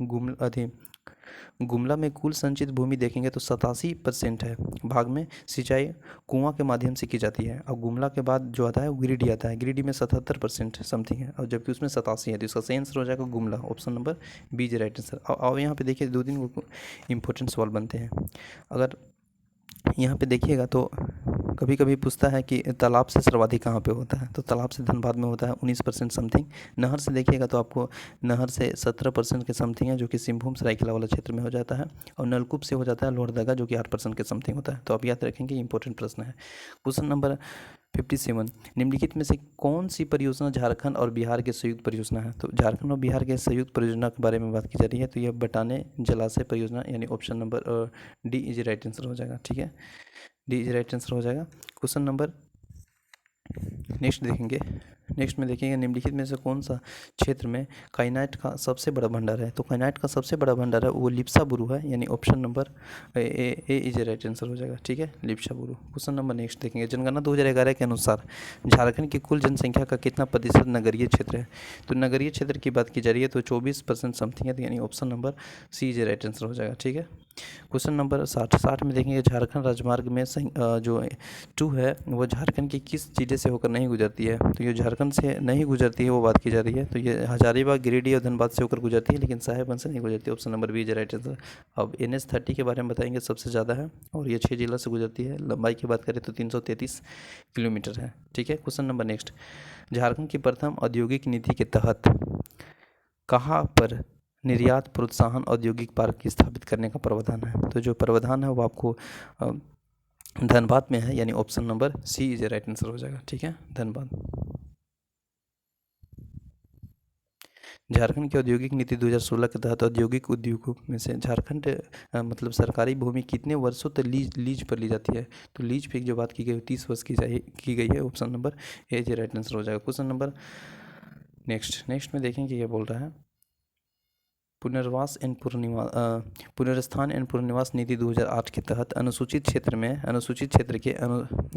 गुमला में कुल संचित भूमि देखेंगे तो 87% है भाग में सिंचाई कुआं के माध्यम से की जाती है। और गुमला के बाद जो आता है वो गिरिडीह आता है, गिरिडीह में 77% समथिंग है, और जबकि उसमें 87 है। तो इसका सही आंसर हो जाएगा Gumla, option number B is right answer. और यहाँ पे देखिए 2-3 इंपॉर्टेंट सवाल बनते हैं। अगर यहाँ पे देखिएगा तो कभी कभी पूछता है कि तालाब से सर्वाधिक कहाँ पे होता है, तो तालाब से धनबाद में होता है 19% समथिंग। नहर से देखिएगा तो आपको नहर से 17% के समथिंग है, जो कि सिंहभूम सरायकेला वाला क्षेत्र में हो जाता है। और नलकूप से हो जाता है लोहरदगा, जो कि 8% के समथिंग होता है। तो आप याद रखेंगे, इंपॉर्टेंट प्रश्न है। क्वेश्चन नंबर 57, निम्नलिखित में से कौन सी परियोजना झारखंड और बिहार के संयुक्त परियोजना है? तो झारखंड और बिहार के संयुक्त परियोजना के बारे में बात की जा रही है, तो यह बटाने जलाशय परियोजना, यानी option number D is right answer हो जाएगा। ठीक है, डी इज राइट आंसर हो जाएगा। क्वेश्चन नंबर नेक्स्ट में देखेंगे, निम्नलिखित में से कौन सा क्षेत्र में काइनाइट का सबसे बड़ा भंडार है? तो काइनाइट का सबसे बड़ा भंडार है वो लिप्सा बुरू है, यानी option number A is right answer हो जाएगा। ठीक है, लिप्सा बुरू। क्वेश्चन नंबर नेक्स्ट देखेंगे, जनगणना 2011 के अनुसार झारखंड की कुल जनसंख्या का कितना प्रतिशत नगरीय क्षेत्र है? तो नगरीय क्षेत्र की बात की जा रही है तो 24% समथिंग है, यानी option number C is right answer हो जाएगा। ठीक है, क्वेश्चन नंबर 60 में देखेंगे, झारखंड राजमार्ग में जो 2 है वो झारखंड की किस जिले से होकर नहीं गुजरती है? तो ये झारखंड से नहीं गुजरती है, वो बात की जा रही है। तो ये हजारीबाग, गिरिडीह और धनबाद से होकर गुजरती है, लेकिन साहेबगंज से नहीं गुजरती। Option number B is right answer. अब NH30 के बारे में बताएंगे, सबसे ज़्यादा है और ये 6 जिला से गुजरती है। लंबाई की बात करें तो 333 किलोमीटर है। ठीक है, क्वेश्चन नंबर नेक्स्ट, झारखंड की प्रथम औद्योगिक नीति के तहत कहाँ पर निर्यात प्रोत्साहन औद्योगिक पार्क स्थापित करने का प्रावधान है? तो जो प्रावधान है वो आपको धनबाद में है, यानी option number C is right answer हो जाएगा। ठीक है, धनबाद। झारखंड की औद्योगिक नीति 2016 के तहत औद्योगिक उद्योगों में से झारखंड मतलब सरकारी भूमि कितने वर्षों तक लीज पर ली जाती है? तो लीज पे जो बात की गई 30 वर्ष की गई है। Option number A is right answer हो जाएगा। क्वेश्चन नंबर नेक्स्ट में देखेंगे, ये बोल रहा है पुनर्स्थान एवं पुनर्निवास नीति 2008 के तहत अनुसूचित क्षेत्र के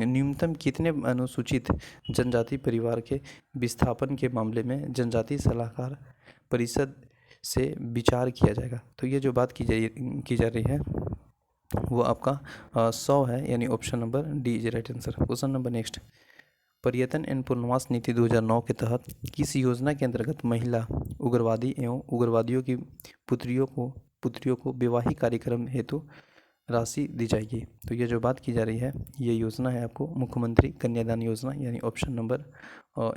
न्यूनतम कितने अनुसूचित जनजाति परिवार के विस्थापन के मामले में जनजातीय सलाहकार परिषद से विचार किया जाएगा? तो ये जो बात की जा रही है वो आपका 100 है, यानी option number D is right answer. Question number next, पर्यटन एवं पुनर्वास नीति 2009 के तहत किस योजना के अंतर्गत महिला उग्रवादी एवं उग्रवादियों की पुत्रियों को वैवाहिक कार्यक्रम हेतु राशि दी जाएगी? तो ये जो बात की जा रही है ये योजना है आपको मुख्यमंत्री कन्यादान योजना, यानी option number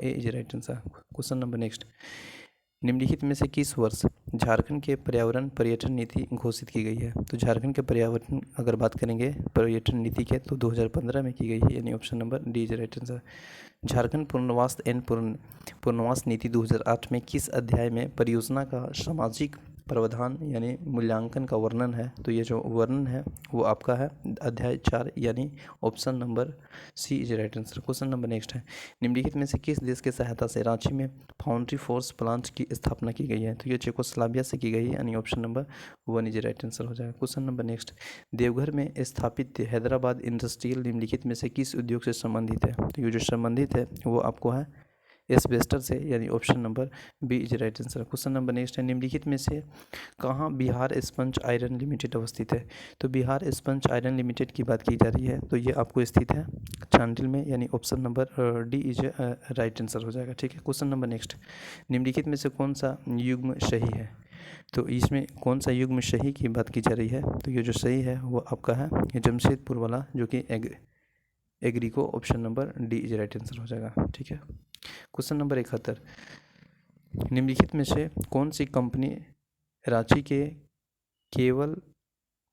A is right answer. Question number next, निम्नलिखित में से किस वर्ष झारखंड के पर्यावरण पर्यटन नीति घोषित की गई है? तो झारखंड के पर्यावरण अगर बात करेंगे पर्यटन नीति के तो 2015 में की गई है, यानी option number D is right answer. Jharkhand पुनर्वास एवं पुनर्वास नीति 2008 में किस अध्याय में परियोजना का सामाजिक प्रावधान यानी मूल्यांकन का वर्णन है? तो ये जो वर्णन है वो आपका है अध्याय 4, यानी option number C is right answer. Question number next है, निम्नलिखित में से किस देश की सहायता से रांची में फाउंड्री फोर्स प्लांट की स्थापना की गई है? तो ये चेकोस्लोवाकिया से की गई है, यानी option number 1 is right answer हो जाएगा। क्वेश्चन नंबर नेक्स्ट, देवघर में स्थापित हैदराबाद इंडस्ट्रियल निम्नलिखित में से किस उद्योग से संबंधित है? तो ये जो संबंधित है वो आपको है एस्बेस्टर से, यानी option number B is right answer. Question number next है, निम्नलिखित में से कहाँ बिहार स्पंज आयरन लिमिटेड अवस्थित है? तो बिहार स्पंज आयरन लिमिटेड की बात की जा रही है तो ये आपको स्थित है चांडिल में, यानी option number D is right answer हो जाएगा। ठीक है, क्वेश्चन नंबर नेक्स्ट, निम्नलिखित में से कौन सा युग्म सही है? तो इसमें कौन सा युग्म सही की बात की जा रही है? तो ये जो सही है वो आपका है ये जमशेदपुर वाला, जो कि Agrico, option number D is right answer हो जाएगा। ठीक है, क्वेश्चन नंबर 71, निम्नलिखित में से कौन सी कंपनी रांची के केबल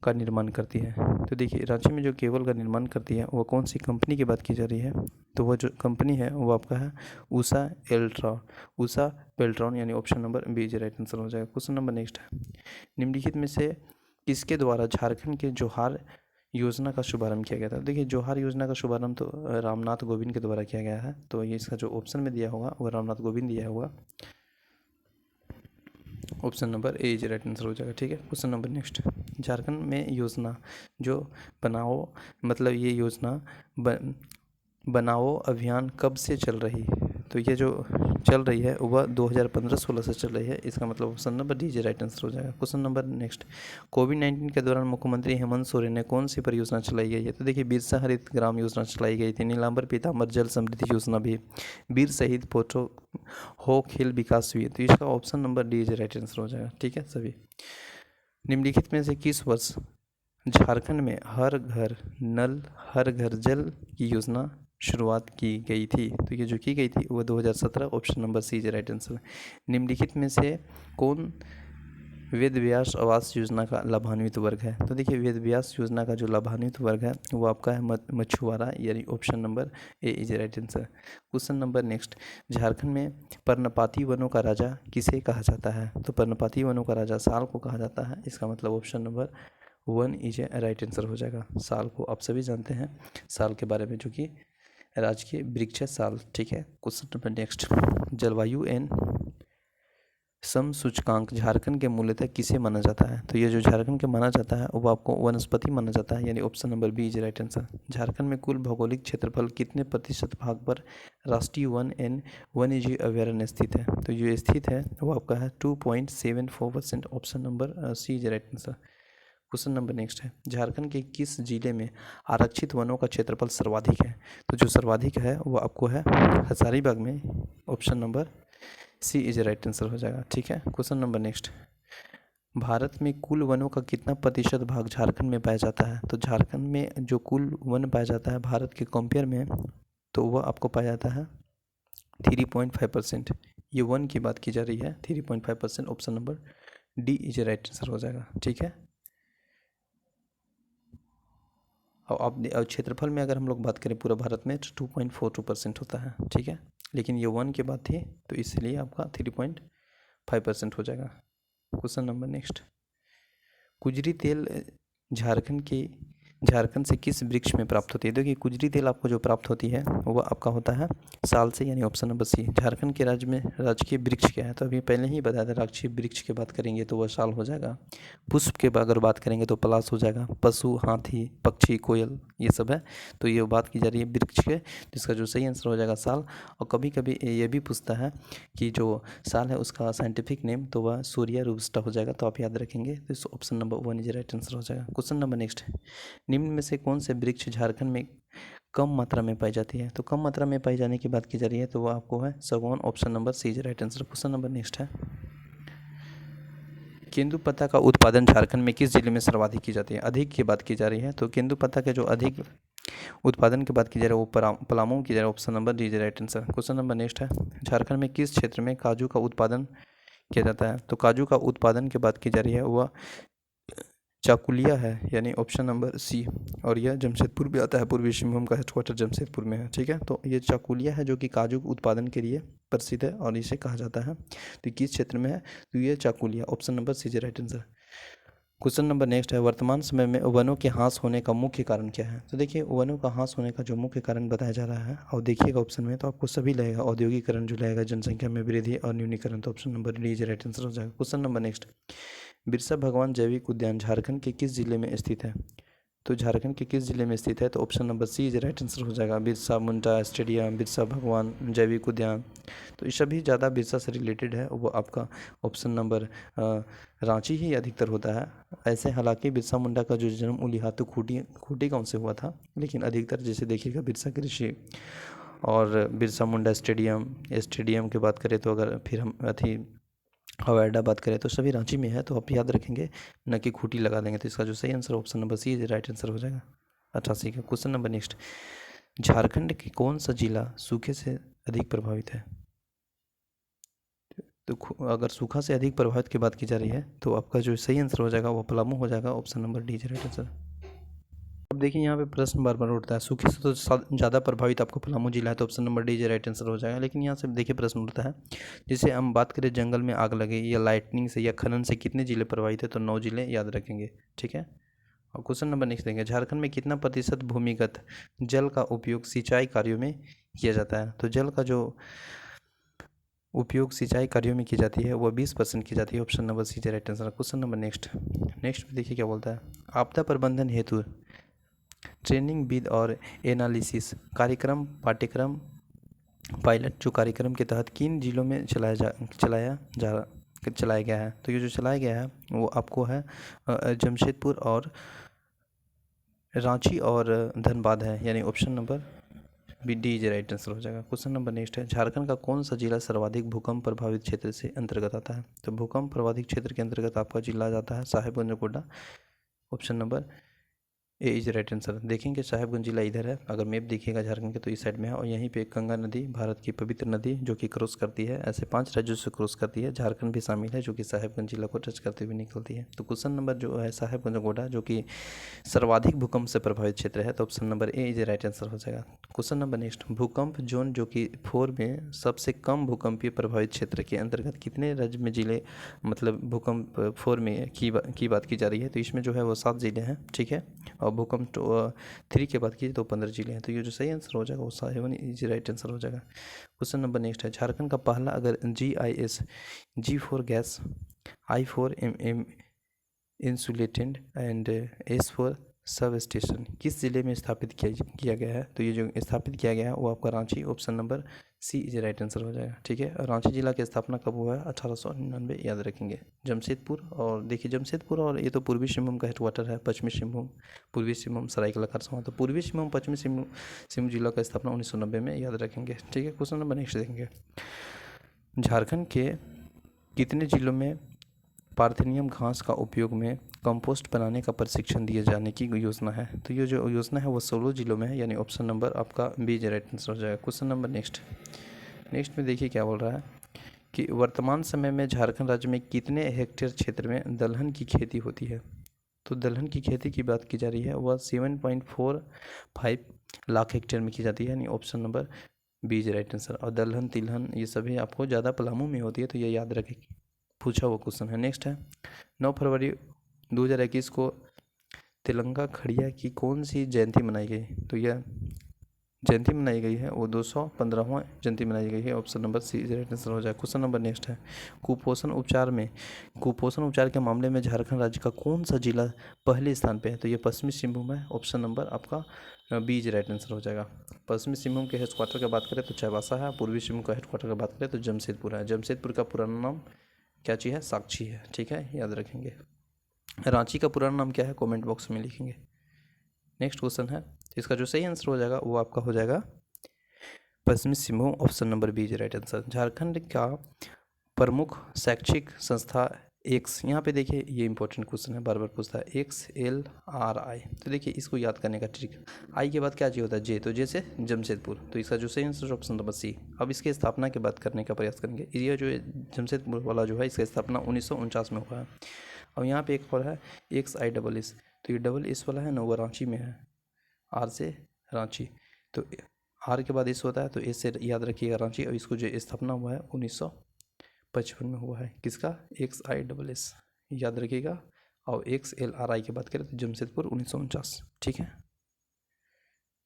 का निर्माण करती है? तो देखिए रांची में जो केबल का निर्माण करती है वो कौन सी कंपनी की बात की जा रही है? तो वह जो कंपनी है वो आपका है उषा पेल्ट्रॉन, यानी option number B is right answer हो जाएगा। क्वेश्चन नंबर नेक्स्ट है, निम्नलिखित में से किसके द्वारा झारखंड के जोहार योजना का शुभारंभ किया गया था? देखिए जोहार योजना का शुभारंभ तो रामनाथ कोविंद के द्वारा किया गया है, तो ये इसका जो ऑप्शन में दिया होगा वो रामनाथ कोविंद दिया होगा, option number A is right answer हो जाएगा। ठीक है, क्वेश्चन नंबर नेक्स्ट, झारखंड में योजना जो बनाओ मतलब ये योजना बनाओ अभियान कब से चल रही है? तो ये जो चल रही है वह 2015-16 से चल रही है। इसका मतलब option number D is right answer हो जाएगा। क्वेश्चन नंबर नेक्स्ट, कोविड-19 के दौरान मुख्यमंत्री हेमंत सोरेन ने कौन सी परियोजना चलाई गई है? तो देखिए बिरसा हरित ग्राम योजना चलाई गई थी, नीलांबर पीताम्बर जल समृद्धि योजना भी, वीर शहीद पोटो हो खेल विकास हुई। तो इसका option number D is right answer हो जाएगा। ठीक है सभी। निम्नलिखित में से किस वर्ष झारखंड में हर घर नल हर घर जल की योजना शुरुआत की गई थी? तो ये जो की गई थी वो 2017, option number C is right answer. निम्नलिखित में से कौन वेद व्यास आवास योजना का लाभान्वित वर्ग है? तो देखिए वेद व्यास योजना का जो लाभान्वित वर्ग है वो आपका है मछुआरा, यानी option number A is right answer. Question number next, Jharkhand में पर्णपाती वनों का राजा किसे कहा जाता है? तो पर्णपाती वनों का राजा साल को कहा जाता है। इसका मतलब option number 1 is right answer हो जाएगा। साल को आप सभी जानते हैं साल के बारे में, जो कि राजकीय वृक्ष है साल। ठीक है। क्वेश्चन नंबर नेक्स्ट, जलवायु एन समसूचकांक झारखंड के मूलतः किसे माना जाता है? तो ये जो झारखंड के माना जाता है वो आपको वनस्पति माना जाता है, यानी option number B is right answer. Jharkhand में कुल भौगोलिक क्षेत्रफल कितने प्रतिशत भाग पर राष्ट्रीय वन एंड वन्यजीव अभयारण्य स्थित है? तो जो स्थित है वो आपका है 2.74%, option number C is right answer. Question number next है, झारखंड के किस जिले में आरक्षित वनों का क्षेत्रफल सर्वाधिक है? तो जो सर्वाधिक है वो आपको है हजारीबाग में, option number C is right answer हो जाएगा। ठीक है। क्वेश्चन नंबर नेक्स्ट, भारत में कुल वनों का कितना प्रतिशत भाग झारखंड में पाया जाता है? तो झारखंड में जो कुल वन पाया जाता है भारत के कंपेयर में, तो वह आपको पाया जाता है 3.5%। ये वन की बात की जा रही है, 3.5%, option number D is right answer हो जाएगा। ठीक है। और अब क्षेत्रफल में अगर हम लोग बात करें पूरा भारत में तो 2.42% होता है। ठीक है। लेकिन ये वन की बात थी तो इसलिए आपका 3.5% हो जाएगा। क्वेश्चन नंबर नेक्स्ट, कुजरी तेल झारखंड से किस वृक्ष में प्राप्त होती है? देखिए कुजरी तेल आपको जो प्राप्त होती है वो आपका होता है साल से, यानी ऑप्शन नंबर सी। झारखंड के राज्य में राजकीय वृक्ष क्या है? तो अभी पहले ही बताया था, राजकीय वृक्ष की बात करेंगे तो वह साल हो जाएगा। पुष्प के अगर बात करेंगे तो पलाश हो जाएगा। पशु हाथी पक्षी कोयल ये सब है, तो ये बात की जा रही है वृक्ष के, जिसका जो सही आंसर हो जाएगा साल। और कभी कभी ये भी पूछता है कि जो साल है उसका साइंटिफिक नेम, तो वह सूर्या रोबस्टा हो जाएगा, तो आप याद रखेंगे। तो इस option number 1 is right answer हो जाएगा। क्वेश्चन नंबर नेक्स्ट, निम्न में से कौन से वृक्ष झारखंड में कम मात्रा में पाई जाती है? तो कम मात्रा में पाई जाने की बात की जा रही है तो वो आपको है सागौन, option number C is right answer. Question number next है, केंदुपत्ता का उत्पादन झारखंड में किस जिले में सर्वाधिक की जाती है? अधिक की बात की जा रही है, तो केंदुपत्ता के जो अधिक उत्पादन की बात की जा रही है वो पलामू की जा रही है, option number D is right answer. Question number next है, झारखंड में किस क्षेत्र में काजू का उत्पादन किया जाता है? तो काजू का उत्पादन की बात की जा रही है वह चाकुलिया है, यानी ऑप्शन नंबर सी। और यह जमशेदपुर भी आता है, पूर्वी सिंहभूम का हेडक्वार्टर जमशेदपुर में है। ठीक है। तो ये चाकुलिया है जो कि काजू उत्पादन के लिए प्रसिद्ध है और इसे कहा जाता है। तो किस क्षेत्र में है? तो ये Chakulia, option number C is right answer. Question number next है, वर्तमान समय में वनों के ह्रास होने का मुख्य कारण क्या है? तो देखिए वनों का ह्रास होने का जो मुख्य कारण बताया जा रहा है, और देखिएगा ऑप्शन में तो आपको सभी लगेगा, औद्योगिकरण जो लगेगा, जनसंख्या में वृद्धि और न्यूनीकरण, तो option number D is right answer हो जाएगा। क्वेश्चन नंबर नेक्स्ट, बिरसा भगवान जैविक उद्यान झारखंड के किस जिले में स्थित है? तो झारखंड के किस जिले में स्थित है? तो option number C is right answer हो जाएगा। बिरसा मुंडा स्टेडियम, बिरसा भगवान जैविक उद्यान, तो ये सभी ज़्यादा बिरसा से रिलेटेड है, वो आपका ऑप्शन नंबर रांची ही अधिकतर होता है। ऐसे हालांकि बिरसा मुंडा का जो जन्म उलिहातू खूंटी गाँव से हुआ था, लेकिन अधिकतर जैसे देखिएगा बिरसा कृषि और बिरसा मुंडा स्टेडियम की बात करें तो अगर फिर हम अथी हवाई अड्डा बात करें तो सभी रांची में है, तो आप याद रखेंगे, न कि खूंटी लगा देंगे। तो इसका जो सही answer option number C right answer हो जाएगा। 88 का क्वेश्चन नंबर नेक्स्ट, झारखंड के कौन सा जिला सूखे से अधिक प्रभावित है? तो अगर सूखा से अधिक प्रभावित की बात की जा रही है तो आपका जो सही आंसर हो जाएगा वो पलामू हो जाएगा, option number D right answer. अब देखिए यहाँ पे प्रश्न बार बार उठता है, सूखे से तो ज़्यादा प्रभावित आपको पलामू जिला है, तो option number D right answer हो जाएगा। लेकिन यहाँ से देखिए प्रश्न उठता है, जैसे हम बात करें जंगल में आग लगे या लाइटनिंग से या खनन से कितने जिले प्रभावित है? तो 9 जिले याद रखेंगे। ठीक है। और क्वेश्चन नंबर नेक्स्ट देंगे, झारखंड में कितना प्रतिशत भूमिगत जल का उपयोग सिंचाई कार्यों में किया जाता है? तो जल का जो उपयोग सिंचाई कार्यों में की जाती है वह 20% की जाती है, option number C right answer. Question number next में देखिए क्या बोलता है, आपदा प्रबंधन हेतु ट्रेनिंग विद और एनालिसिस कार्यक्रम पाठ्यक्रम पायलट जो कार्यक्रम के तहत किन जिलों में चलाया गया है। तो ये जो चलाया गया है वो आपको है जमशेदपुर और रांची और धनबाद है, यानी option number B D is right answer हो जाएगा। क्वेश्चन नंबर नेक्स्ट है, झारखंड का कौन सा जिला सर्वाधिक भूकंप प्रभावित क्षेत्र से अंतर्गत आता है। तो भूकंप प्रभावित क्षेत्र के अंतर्गत आपका जिला जाता है साहेबगंज और Godda. Option number A is right answer. देखेंगे साहेबगंज जिला इधर है, अगर मैप देखिएगा झारखंड के तो इस साइड में है, और यहीं पे गंगा नदी भारत की पवित्र नदी जो कि क्रॉस करती है, ऐसे 5 राज्यों से क्रॉस करती है, झारखंड भी शामिल है जो कि साहेबगंज जिला को टच करते हुए निकलती है। तो क्वेश्चन नंबर जो है साहेबगंज गोड्डा जो कि सर्वाधिक भूकंप से प्रभावित क्षेत्र है, तो option number A is right answer हो जाएगा। क्वेश्चन नंबर नेक्स्ट, भूकंप जोन जो कि 4 में सबसे कम भूकंपीय प्रभावित क्षेत्र के अंतर्गत कितने राज्य में जिले, मतलब भूकंप 4 में की बात की जा रही है, तो इसमें जो है वो 7 जिले हैं, ठीक है, और भूकंप 3 के बाद की तो 15 जिले हैं। तो ये जो सही आंसर हो जाएगा वो 7 इज राइट आंसर हो जाएगा। क्वेश्चन नंबर नेक्स्ट है, झारखंड का पहला अगर GIS G4 gas, I4 insulated and S4 sub station किस जिले में स्थापित किया गया है। तो ये जो स्थापित किया गया है वो आपका Ranchi, option number C is right answer हो जाएगा, ठीक है। रांची जिला की स्थापना कब हुआ है, 1899, याद रखेंगे। जमशेदपुर, और देखिए जमशेदपुर और ये तो पूर्वी सिंहभूम का हेडक्वार्टर है, पश्चिमी सिंहभूम, पूर्वी सिंहभूम सरायकेला खरसावां, तो पूर्वी सिंहभूम पश्चिमी सिंहभूम जिला का स्थापना 1990 में, याद रखेंगे, ठीक है। क्वेश्चन नंबर नेक्स्ट देखेंगे, झारखंड के कितने जिलों में पार्थेनियम घास का उपयोग में कंपोस्ट बनाने का प्रशिक्षण दिए जाने की योजना है। तो ये जो योजना है वो 16 जिलों में है, यानी ऑप्शन नंबर आपका बी राइट आंसर हो जाएगा। क्वेश्चन नंबर नेक्स्ट में देखिए क्या बोल रहा है कि वर्तमान समय में झारखंड राज्य में कितने हेक्टेयर क्षेत्र में दलहन की खेती होती है। तो दलहन की खेती की बात की जा रही है वह 7.45 लाख हेक्टेयर में की जाती है, यानी option number B right answer. और दलहन तिलहन ये सभी आपको ज़्यादा पलामू में होती है, तो ये याद रखें, पूछा हुआ क्वेश्चन है। नेक्स्ट है, 9 फरवरी 2021 को तेलंगा खड़िया की कौन सी जयंती मनाई गई। तो यह जयंती मनाई गई है वो 215वां जयंती मनाई गई है, option number C right answer हो जाए। क्वेश्चन नंबर नेक्स्ट है, कुपोषण उपचार के मामले में झारखंड राज्य का कौन सा जिला पहले स्थान पे है। तो ये पश्चिमी सिंहभूम है, ऑप्शन नंबर आपका बी राइट आंसर हो जाएगा। पश्चिमी सिंहभूम के हेडक्वार्टर की बात करें तो चाईबासा है, पूर्वी सिंहभूम का हेडक्वार्टर की बात करें तो जमशेदपुर है। जमशेदपुर का पुराना नाम क्या चीज़ है, साक्षी है, ठीक है, याद रखेंगे। रांची का पुराना नाम क्या है, कमेंट बॉक्स में लिखेंगे। नेक्स्ट क्वेश्चन है, इसका जो सही आंसर हो जाएगा वो आपका हो जाएगा पश्चिमी Singhbhum, option number B right answer. Jharkhand का प्रमुख शैक्षिक संस्था एक्स, यहाँ पे देखिए ये इंपॉर्टेंट क्वेश्चन है, बार बार पूछता है, XLRI। तो देखिए इसको याद करने का ट्रिक, आई के बाद क्या जी होता है, जे, तो जे से जमशेदपुर, तो इसका जो सही आंसर ऑप्शन नंबर सी। अब इसकी स्थापना की बात करने का प्रयास करेंगे। ये जो जमशेदपुर वाला जो है इसका स्थापना 1949 में हुआ है। और यहाँ पे एक और है XISS, तो ये डबल एस वाला है ना वो रांची में है, आर से रांची, तो आर के बाद एस होता है तो एस से याद रखिएगा रांची। और इसको जो स्थापना हुआ है 1955 में हुआ है, किसका, XISS, याद रखिएगा। और XLRI की बात करें तो जमशेदपुर 1949, ठीक है,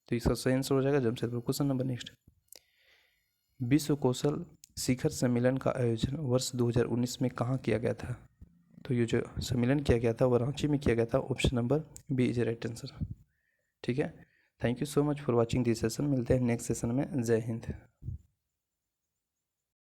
तो इसका सही आंसर हो जाएगा जमशेदपुर। क्वेश्चन नंबर नेक्स्ट, विश्व कौशल शिखर सम्मेलन का आयोजन वर्ष 2019 में कहाँ किया गया था। तो ये जो सम्मेलन किया गया था वो रांची में किया गया था, option number B is right answer, ठीक है। Thank you so much for watching this session, मिलते हैं नेक्स्ट सेशन में, जय हिंद।